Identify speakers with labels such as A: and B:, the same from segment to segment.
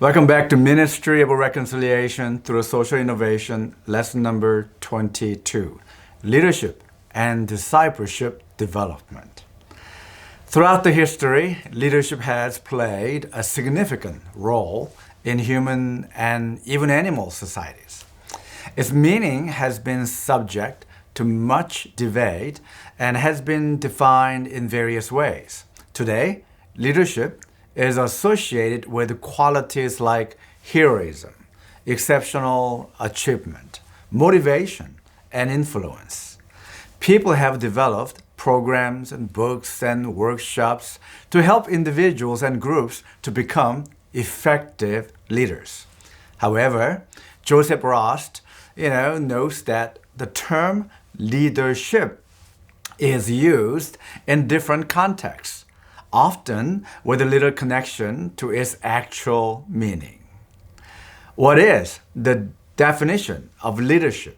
A: Welcome back to Ministry of Reconciliation through Social Innovation, lesson number 22, Leadership and Discipleship Development. Throughout the history, leadership has played a significant role in human and even animal societies. Its meaning has been subject to much debate and has been defined in various ways. Today, leadership is associated with qualities like heroism, exceptional achievement, motivation, and influence. People have developed programs and books and workshops to help individuals and groups to become effective leaders. However, Joseph Rost, notes that the term leadership is used in different contexts, often with a little connection to its actual meaning. What is the definition of leadership?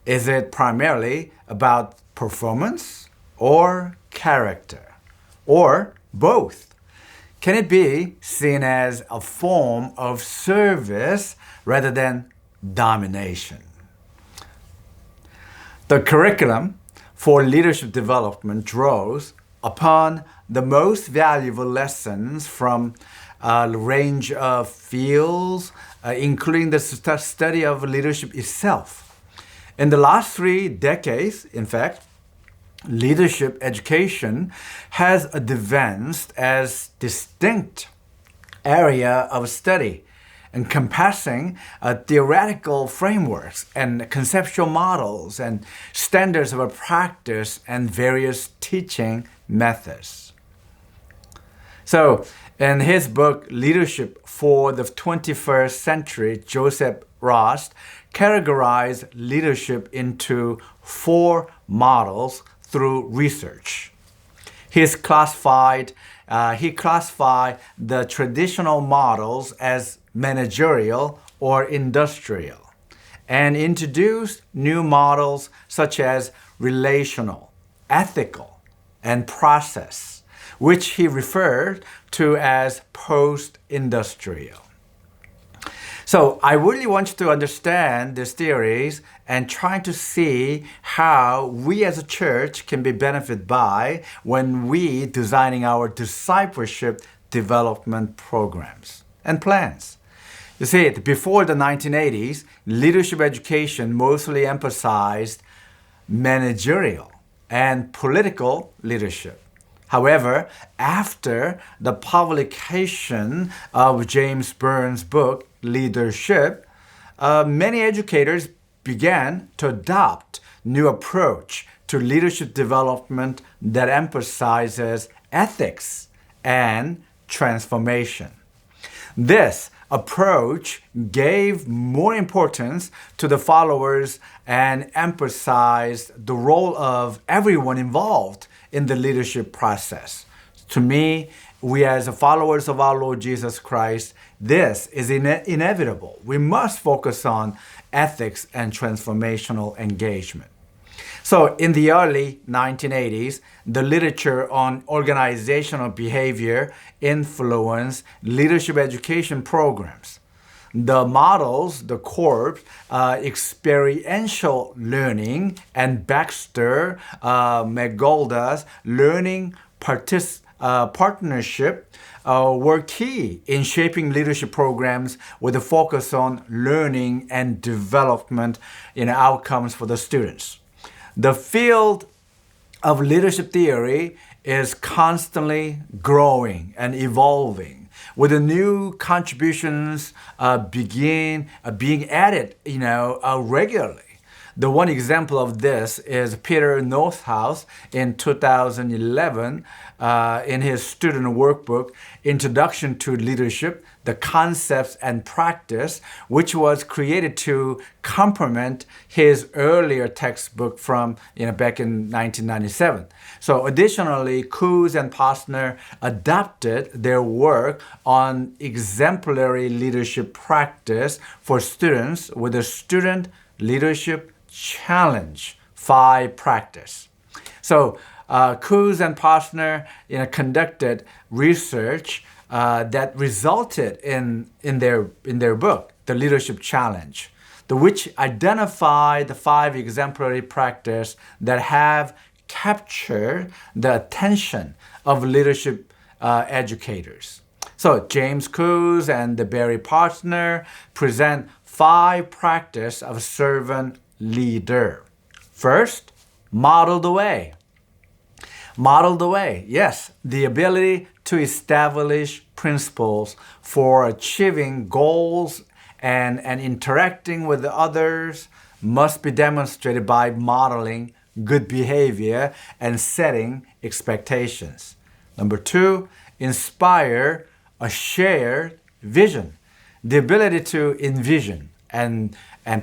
A: Is it primarily about performance or character, or both? Can it be seen as a form of service rather than domination? The curriculum for leadership development draws upon the most valuable lessons from a range of fields, including the study of leadership itself. In the last 3 decades, in fact, leadership education has advanced as distinct area of study, encompassing theoretical frameworks and conceptual models and standards of practice and various teaching methods. So, in his book, Leadership for the 21st Century, Joseph Rost categorized leadership into 4 models through research. He classified the traditional models as managerial or industrial, and introduced new models such as relational, ethical, and process, which he referred to as post-industrial. So I really want you to understand these theories and try to see how we as a church can be benefited by when we designing our discipleship development programs and plans. You see, before the 1980s, leadership education mostly emphasized managerial and political leadership. However, after the publication of James Burns' book, Leadership, many educators began to adopt new approach to leadership development that emphasizes ethics and transformation. This approach gave more importance to the followers and emphasized the role of everyone involved in the leadership process. To me, we as followers of our Lord Jesus Christ, this is inevitable. We must focus on ethics and transformational engagement. So in the early 1980s, the literature on organizational behavior influenced leadership education programs. The models, the CORP, experiential learning, and Baxter McGolda's learning partnership were key in shaping leadership programs with a focus on learning and development in outcomes for the students. The field of leadership theory is constantly growing and evolving, with the new contributions being added, regularly. The one example of this is Peter Northouse in 2011 in his student workbook, Introduction to Leadership, the Concepts and Practice, which was created to complement his earlier textbook from back in 1997. So additionally, Coos and Posner adapted their work on exemplary leadership practice for students with a student leadership challenge 5 practice. So Coos and Posner conducted research that resulted in their book, The Leadership Challenge, which identified the 5 exemplary practices that have captured the attention of leadership educators. So James Coos and the Barry Partner present 5 practices of a servant leader. First, model the way. Model the way, yes, the ability to establish principles for achieving goals and interacting with others must be demonstrated by modeling good behavior and setting expectations. Number 2, inspire a shared vision. The ability to envision and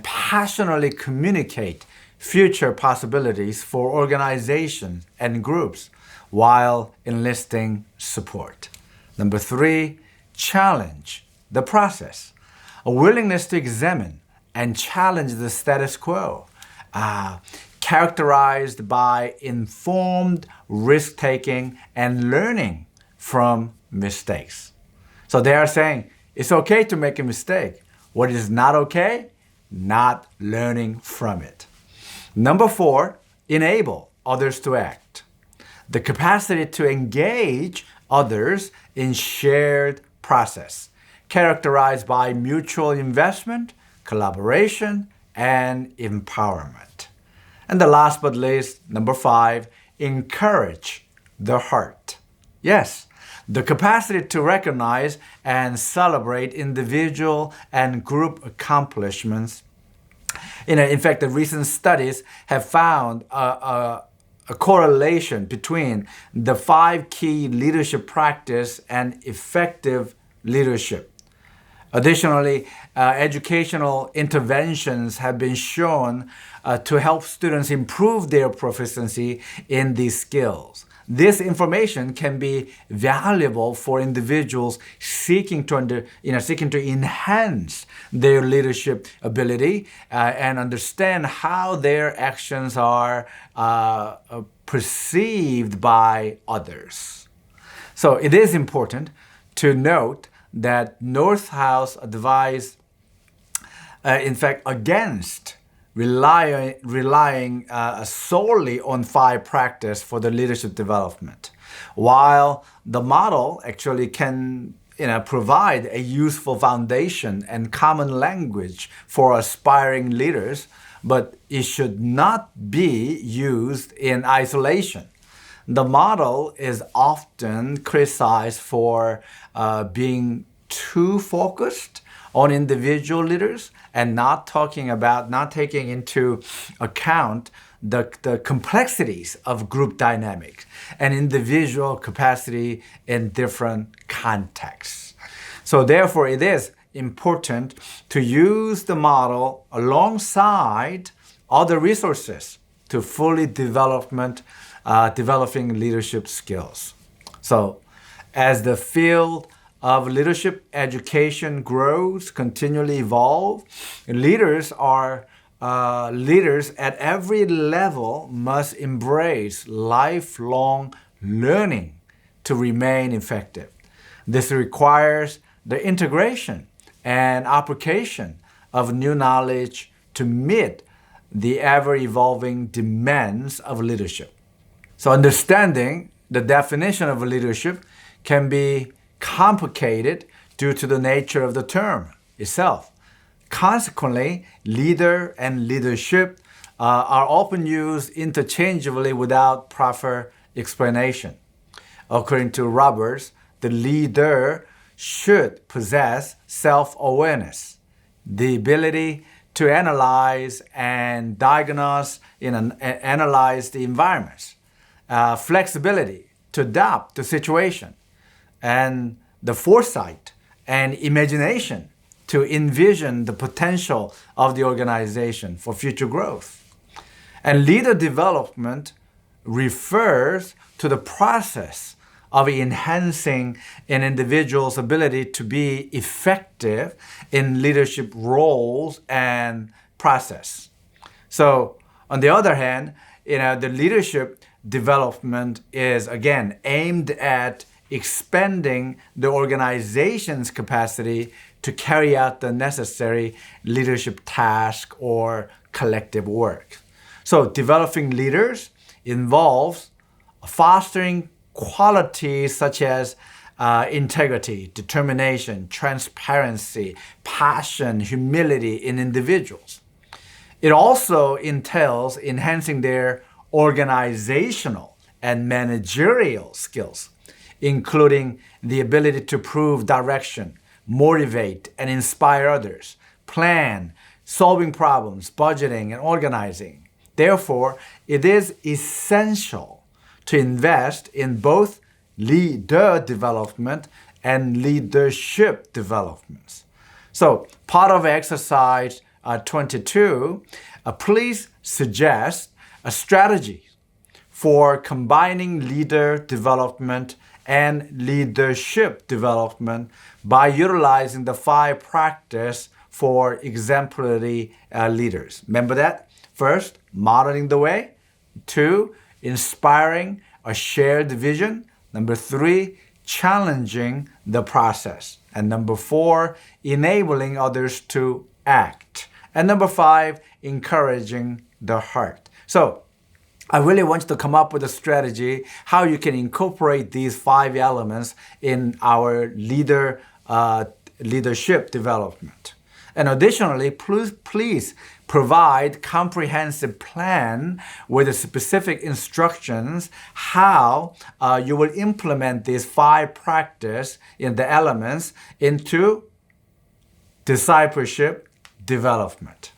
A: passionately communicate future possibilities for organizations and groups while enlisting support. Number 3, challenge the process. A willingness to examine and challenge the status quo, characterized by informed risk-taking and learning from mistakes. So they are saying it's okay to make a mistake. What is not okay? Not learning from it. Number 4, enable others to act. The capacity to engage others in shared process, characterized by mutual investment, collaboration, and empowerment. And the last but least, number 5, encourage the heart. Yes, the capacity to recognize and celebrate individual and group accomplishments. In fact, the recent studies have found a correlation between the 5 key leadership practices and effective leadership. Additionally, educational interventions have been shown to help students improve their proficiency in these skills. This information can be valuable for individuals seeking to enhance their leadership ability and understand how their actions are perceived by others. So it is important to note that Northhouse advised, against relying solely on 5 practices for the leadership development. While the model actually can provide a useful foundation and common language for aspiring leaders, but it should not be used in isolation. The model is often criticized for being too focused on individual leaders and not taking into account the complexities of group dynamics and individual capacity in different contexts. So therefore, it is important to use the model alongside other resources to fully developing leadership skills. So as the field of leadership education grows, continually evolve, leaders at every level must embrace lifelong learning to remain effective. This requires the integration and application of new knowledge to meet the ever-evolving demands of leadership. So understanding the definition of leadership can be complicated due to the nature of the term itself. Consequently, leader and leadership are often used interchangeably without proper explanation. According to Roberts, the leader should possess self-awareness, the ability to analyze and diagnose analyze the environments, flexibility to adapt to situation, and the foresight and imagination to envision the potential of the organization for future growth. And leader development refers to the process of enhancing an individual's ability to be effective in leadership roles and process. So, on the other hand, the leadership development is again aimed at expanding the organization's capacity to carry out the necessary leadership task or collective work. So developing leaders involves fostering qualities such as integrity, determination, transparency, passion, humility in individuals. It also entails enhancing their organizational and managerial skills, including the ability to prove direction, motivate and inspire others, plan, solving problems, budgeting, and organizing. Therefore, it is essential to invest in both leader development and leadership developments. So, part of exercise 22, please suggest a strategy for combining leader development and leadership development by utilizing the 5 practices for exemplary leaders. Remember that? First, modeling the way. 2, inspiring a shared vision. Number 3, challenging the process. And number 4, enabling others to act. And number 5, encouraging the heart. So, I really want you to come up with a strategy how you can incorporate these 5 elements in our leadership development. And additionally, please provide comprehensive plan with specific instructions how you will implement these 5 practices in the elements into discipleship development.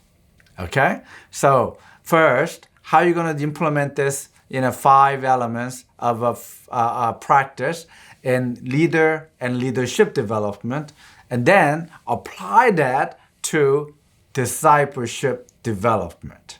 A: Okay? So first, how are you going to implement this in 5 elements of a practice in leader and leadership development, and then apply that to discipleship development.